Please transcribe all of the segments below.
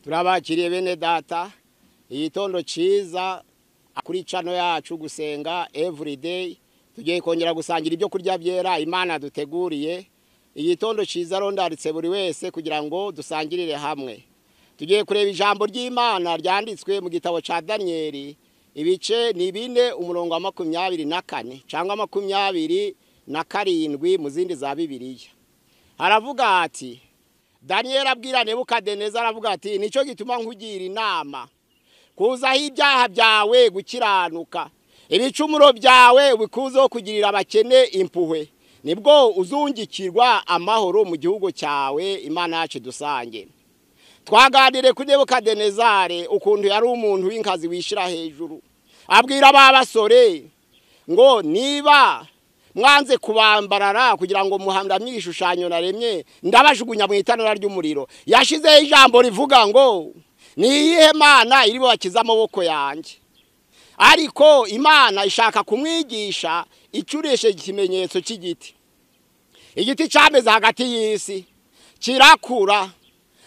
turabakiriye bene data igitondo ciza kuri cano yacu gusenga everyday tugiye kongera gusangira ibyo kurya byera Imana duteguriye igitondo ciza rondaritse buri wese kugira ngo dusangirire hamwe tugiye kureba ijambo ry'Imana ryanditswe mu gitabo ca Danieli ibice ni 4 umurongo wa 24 cyangwa 27 mu zindi za Bibiliya haravuga ati Daniel abwira Nebukadineza aravuga ati nico gituma nkugira inama kuzaho ibyaha byawe gukiranuka ibicumuro byawe bikuzo kugirira abakene impuhwe nibwo uzungikirwa amahoro mu gihugu cyawe Imana yacu dusange twaganire kuri Nebukadinezare ukuntu yari umuntu w'inkazi wishira hejuru abwira abasore ngo niba mwanze kubambarara kugira ngo muhamramye igishushanyo naremye ndabajugunya mu itanura ry'umuriro yashizeho ijambo rivuga ngo niyihe Mana iri bakiza amaboko yanjye ariko Imana ishaka kumwigisha icureshe ikimenyetso cy'igiti igiti cyameze hagati y'isi kirakura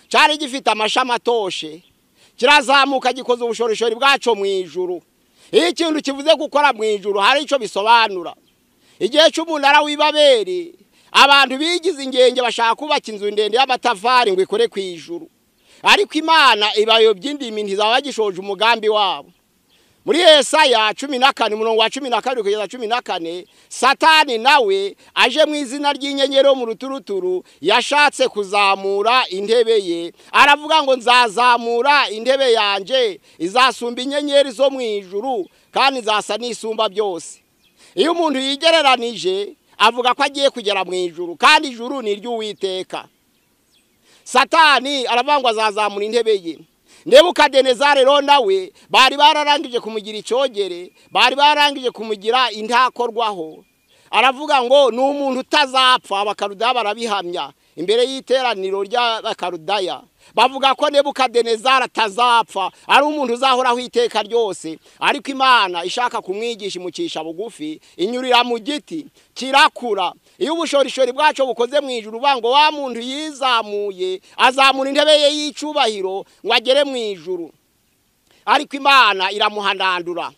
cyari gifite amashami atoshe kirazamuka gikoze ubushorishori bwaco mu ijuru ikintu kivuze gukora mu ijuru hari ico bisobanura igihe cy'umunara w'Ibabeli abantu bigize ingenge bashaka kubaka inzu ndende y'amatafari ngo ikore ku ijuru ariko Imana ibayobye indimi ntizabagishoje umugambi wabo muri Yesaya 14 umurongo wa 12 kugeza 14 Satani nawe aje mu izina ry'inyenyero mu ruturuturu yashatse kuzamura intebe ye aravuga ngo nzazamura intebe yanje izasumba inyenyeri zo mu ijuru kandi zasa n'isumba byose iyo umuntu yigereranije avuga ko agiye kugera mu ijuru kandi ijuru ni ry'Uwiteka Satani aravangwa azazamura intebe ye Nebukadinezari rero nawe bari bararangije kumugira icogere bari barangije kumugira intakorwaho aravuga ngo ni umuntu utazapfa abakarudaya barabihamya imbere y'iteraniro ry'abakarudaya bavuga ko Nebukadinezari atazapfa ari umuntu uzahoraho iteka ryose ariko Imana ishaka kumwigisha imucisha bugufi inyurira mu giti kirakura iyo ubushorishori bwaco bukoze mu ijuru bango wa muntu yizamuye azamura intebe ye y'icubahiro ngo agere mu ijuru ariko Imana iramuhandandura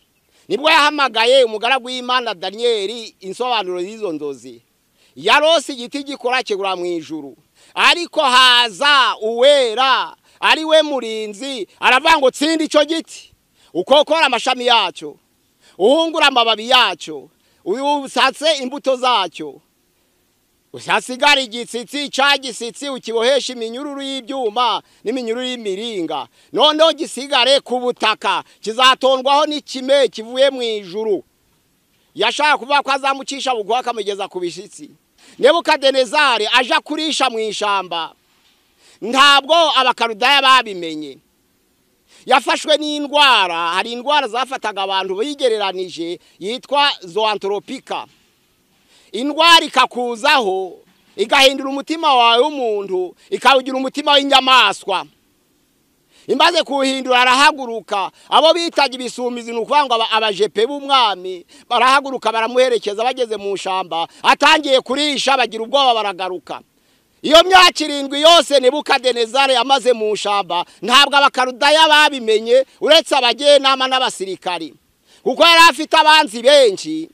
nibwo yahamagaye umugaragu w'Imana Danieli insobanuro y'izo nzozi yarose igiti gikora kigura mu ijuru ariko haza uwera ari we murinzi aravango tsindi ico giti ukokora amashami yaco uhungura amababi yaco usatse imbuto zacyo usasigara igitsitsi cagisitsi ukibohesha iminyururu y'ibyuma n'iminyururu y'imiringa noneho gisigare ku butaka kizatondwaho n'ikime kivuye mu ijuru yashaka kuvuga ko azamucisha bugwa akamugeza ku bishitsi Nebukadinezari aja kurisha mu ishamba ntabwo abakarudaya babimenye yafashwe n'indwara hari indwara zafataga abantu bigereranije yitwa zoantropika indwara ikakuzaho igahindura umutima wawe w'umuntu ikawugira umutima w'inyamaswa imbaze kuhindura arahaguruka abo bitaga ibisumizi nukwanga abajepe b'umwami barahaguruka baramuherekeza bageze mu shamba atangiye kurisha bagira ubwoba baragaruka iyo myaka 7 yose Nebukadinezari yamaze mu shamba ntabwo abakarudaya babimenye uretse abagenama n'abasirikari kuko yari afite abanzi benshi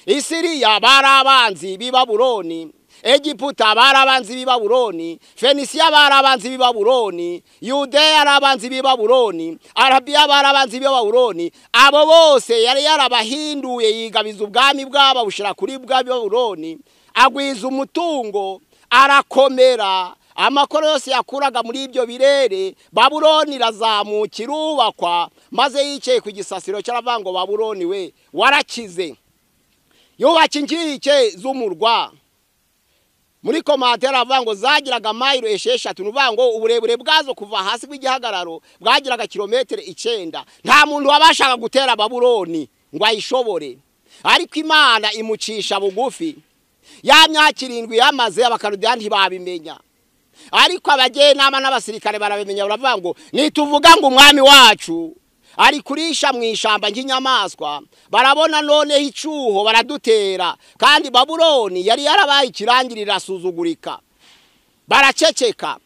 Isiriya barabanzi b'Ibabuloni Egiputa barabanzi b'Ibabuloni Fenisiya barabanzi b'Ibabuloni Yudeya arabanzi b'Ibabuloni Arabiya barabanzi b'Ibabuloni abo bose yari yarabahinduye yigabiza ubwami bwaba bushira kuri bw'Ibabuloni agwiza umutungo arakomera amakoro yose yakuraga muri ibyo birere Babuloni razamukira ubakwa maze yicaye ku gisasiro cy'aravango Babuloni we warakize yubaka inkike z'umurwa muri komantere avango zagiraga mayiro 6 nuvango uburebure bwazo kuva hasi bw'igihagararo bwagiraga kilometere 9 nta muntu wabashaga gutera Babuloni ngo ayishobore ariko Imana imucisha bugufi ya myaka 7 yamaze abakarudaya ntibabimenya ariko abagenama n'abasirikare barabimenya baravango nituvuga ngo umwami wacu ari kurisha mu ishamba nk'inyamaswa barabona none icuho baradutera kandi Babuloni yari yarabaye ikirangirira asuzugurika baraceceka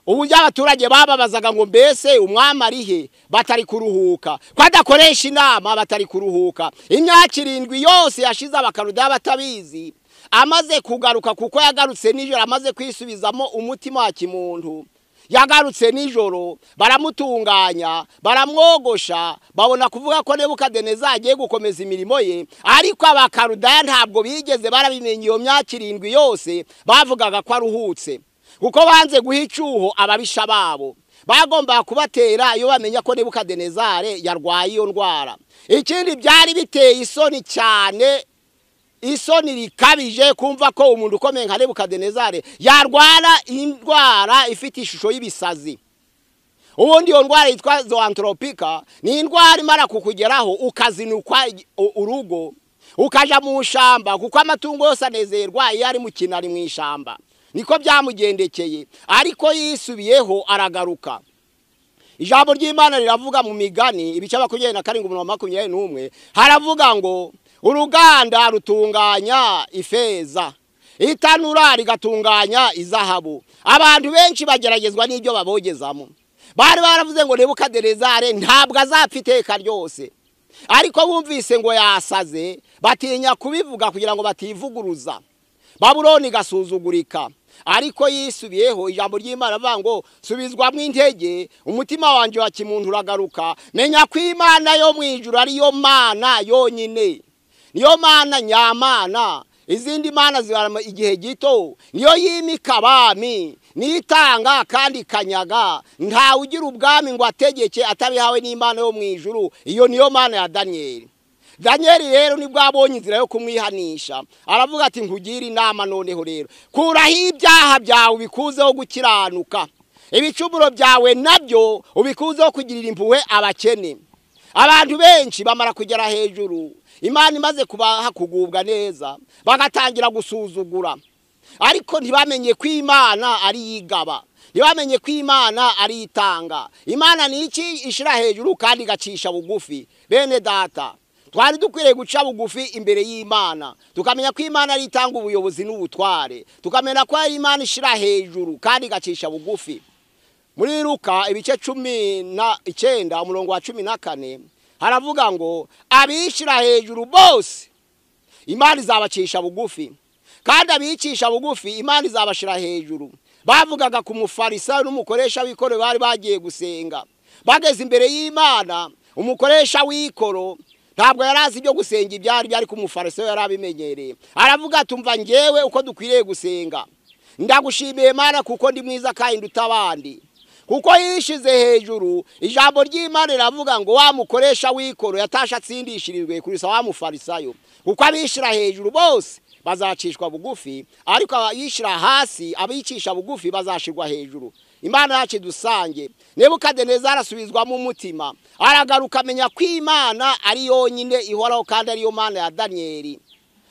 uburyo abaturage bababazaga ngo mbese umwami arihe batari kuruhuka, ko adakoresha inama batari kuruhuka. Imyaka 7 yose yashize abakaruda batabizi, amaze kugaruka kuko yagarutse nijoro, amaze kwisubizamo umutima wa kimuntu. Yagarutse nijoro, baramutunganya, baramwogosha, babona kuvuga ko Nebukadineza agiye gukomeza imirimo ye. Ariko abakaruda ntabwo bigeze barabimenye iyo myaka 7 yose, bavugaga ko aruhutse, kuko banze guha icyuho ababisha babo. Bagomba kubatera iyo bamenya ko Nebukadineza yarwaye iyo ndwara. Ikindi byari biteye isoni cyane, isoni rikabije kumva ko umuntu ukomeye nka Nebukadineza yarwara indwara ifite ishusho y'ibisazi. Ubundi iyo ndwara yitwa zoantropika ni indwara imara kukugeraho ukazinukwa urugo, ukaja mu shamba, kuko amatungo yose anezerwa iyo ari mu kinari mu ishamba. Niko byamugendekeye, ariko yisubiyeho aragaruka. Ijambo ry'Imana riravuga mu Migani ibice 27:21, haravuga ngo uruganda rutunganya ifeza, itanura rigatunganya izahabu. Abantu benshi bageragezwa n'ibyo babogezamo. Bari baravuze ngo Nebukadineza ntabwo azapfa iteka ryose, ariko bumvise ngo yasaze batinya kubivuga kugira ngo bativuguruza. Babuloni gasuzugurika, ariko yisubiyeho. Ijambo ry'Imana avuga ngo subizwamo intege, umutima wanje wa kimuntu uragaruka. Menya ko Imana yo mu ijuru ari yo Mana yonyine, niyo Mana nyamana. Izindi mana zibara igihe gito, niyo yimika abami, nitanga kandi kanyaga. Nta ugira ubwami ngo ategeke atabihawe n'Imana yo mu ijuru. Iyo niyo Mana ya Danieli. Danieli rero nibwo abonye inzira yo kumwihanisha, aravuga ati nkugira inama noneho rero, kuraho ibyaha byawe ubikuzeho gukiranuka, ibicumuro byawe nabyo ubikuzeho kugirira impuhwe abakene. Abantu benshi bamara kugera hejuru, Imana imaze kubaha kugubwa neza, bagatangira gusuzugura. Ariko ntibamenye ko Imana ari yigaba, ntibamenye ko Imana ari itanga. Imana ni iki? Ishira hejuru kandi gacisha bugufi. Bene data, twari dukwiriye guca bugufi imbere y'Imana, tukamenya ko Imana ari itanga ubuyobozi n'ubutware, tukamenya ko ari Imana ishira hejuru kandi gacisha bugufi. Muri Luka ibice 19:14 haravuga ngo abishira hejuru bose Imana izabacisha bugufi, kandi abicisha bugufi Imana izabashira hejuru. Bavugaga ku mufarisayo n'umukoresha w'ikoro bari bagiye gusenga. Bageze imbere y'Imana, umukoresha w'ikoro ntabwo yarazi ibyo gusenga ibyari, ariko umufarisayo yarabimenyereye. Aravuga tumva ngewe uko dukwiriye gusenga, ndagushimiye Mana kuko ndi mwiza kandi utabandi, kuko yishize hejuru. Ijambo ry'Imana riravuga ngo wa mukoresha w'ikoro yatasha atsindishirijwe kurisa wa mufarisayo, kuko abishira hejuru bose bazacishwa bugufi, ariko abayishira hasi, abicisha bugufi bazashirwa hejuru. Imana yacu dusange. Nebukadineza arasubizwamo umutima, aragaruka amenya ko Imana ari yonyine ihoraho kandi ari yo Mana ya Danieli.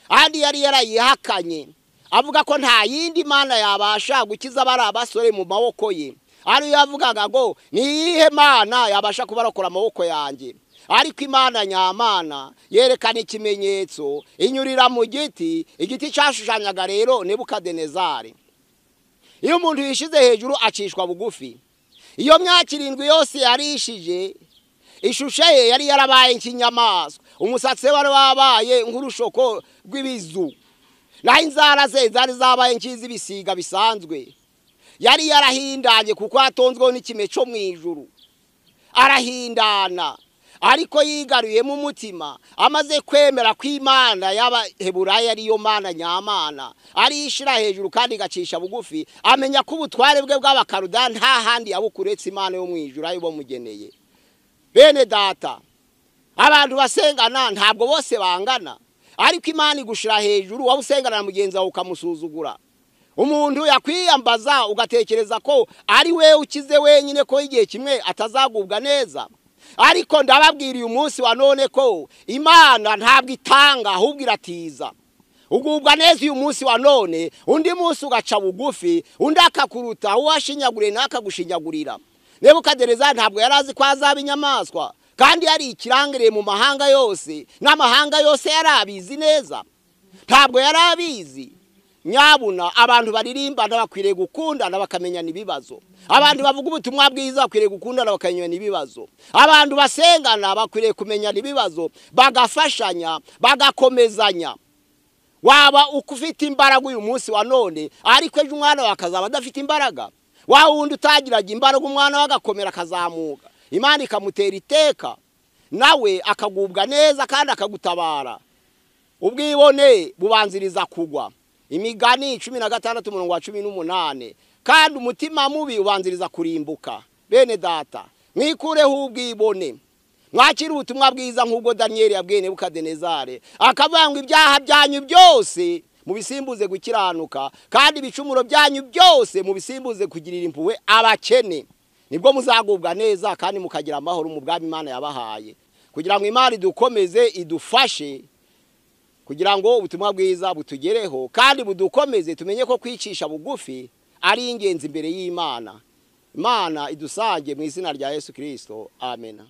Andi yari yarayihakanye, avuga ko nta yindi Mana yabasha gukiza bari abasore mu maboko ye. Ari yavugaga ngo ni iyihe Mana yabasha kubarokora amaboko yanjye? Ariko Imana nyamana yerekana ikimenyetso, inyurira mu giti, igiti cyashushanyaga rero Nebukadineza. Iyo umuntu yishize hejuru acishwa bugufi. Iyo myaka 7 yose yarishije, ishusho ye yari yarabaye nk'inyamaswa, umusatsi wari wabaye nk'urushoko rw'ibizu, naho inzara ze zari zabaye nk'izibisiga bisanzwe. Yari yarahindanye kuko atonzweho n'ikime cyo mu ijuru, arahindana. Ariko yigaruye mu mutima, amaze kwemera ko Imana y'Abaheburayo ari yo Mana nyamana, ari ishira hejuru kandi gacisha bugufi, amenya ko ubutware bwe bw'abakaruda nta handi yabukuretse Imana yo mu ijuru ayo bamugeneye. Bene data, abantu basengana ntabwo bose bangana, ariko Imana igushira hejuru, waba usengana na mugenzi wawe ukamusuzugura. Umuntu yakwiyambaza ugatekereza ko ari we ukize wenyine, ko igihe kimwe atazagubwa neza. Ariko ndababwiriye umunsi wa none ko Imana ntabwo itanga ahubwo iratiza. Ugubwa neza uyu munsi wa none, undi munsi ugaca bugufi, undi akakuruta, uwashinyaguriye nakagushinyagurira. Nebukadineza ntabwo yarazi ko azaba inyamaswa, kandi yari ikirangire mu mahanga yose, n'amahanga yose yarabizi neza. Ntabwo yarabizi. nyabuna abantu baririmbana bakwiriye gukundana bakamenyana ibibazo. Abantu bavuga ubutumwa bwiza bakwiriye gukundana bakamenyana ibibazo. Abantu basengana bakwiriye kumenyana ibibazo, bagafashanya, bagakomezanya. Waba ukufite imbaraga uyu munsi wa none, ariko ejo umwana wakazaba adafite imbaraga. Wa wundi utagiraga imbaraga umwana wagakomera akazamuka, Imana ikamutera iteka, nawe akagubwa neza kandi akagutabara. Ubwibone bubanziriza kugwa. Imigani 16:18. Kandi umutima mubi ubanziriza kurimbuka. Bene data, mwikureho ubwibone, mwakira ubutumwa bwiza nk'ubwo Daniel yabwiye Nebukadinezari, akavuga ngo ibyaha byanyu byose mubisimbuze gukiranuka, kandi ibicumuro byanyu byose mubisimbuze kugirira impuhwe abakene, nibwo muzagubwa neza kandi mukagira amahoro mu bwami Imana yabahaye. Kugira ngo Imana idukomeze idufashe, kugira ngo ubutumwa bwiza butugereho kandi budukomeze tumenye ko kwicisha bugufi ari ingenzi imbere y'Imana. Imana idusange mu izina rya Yesu Kristo. Amen.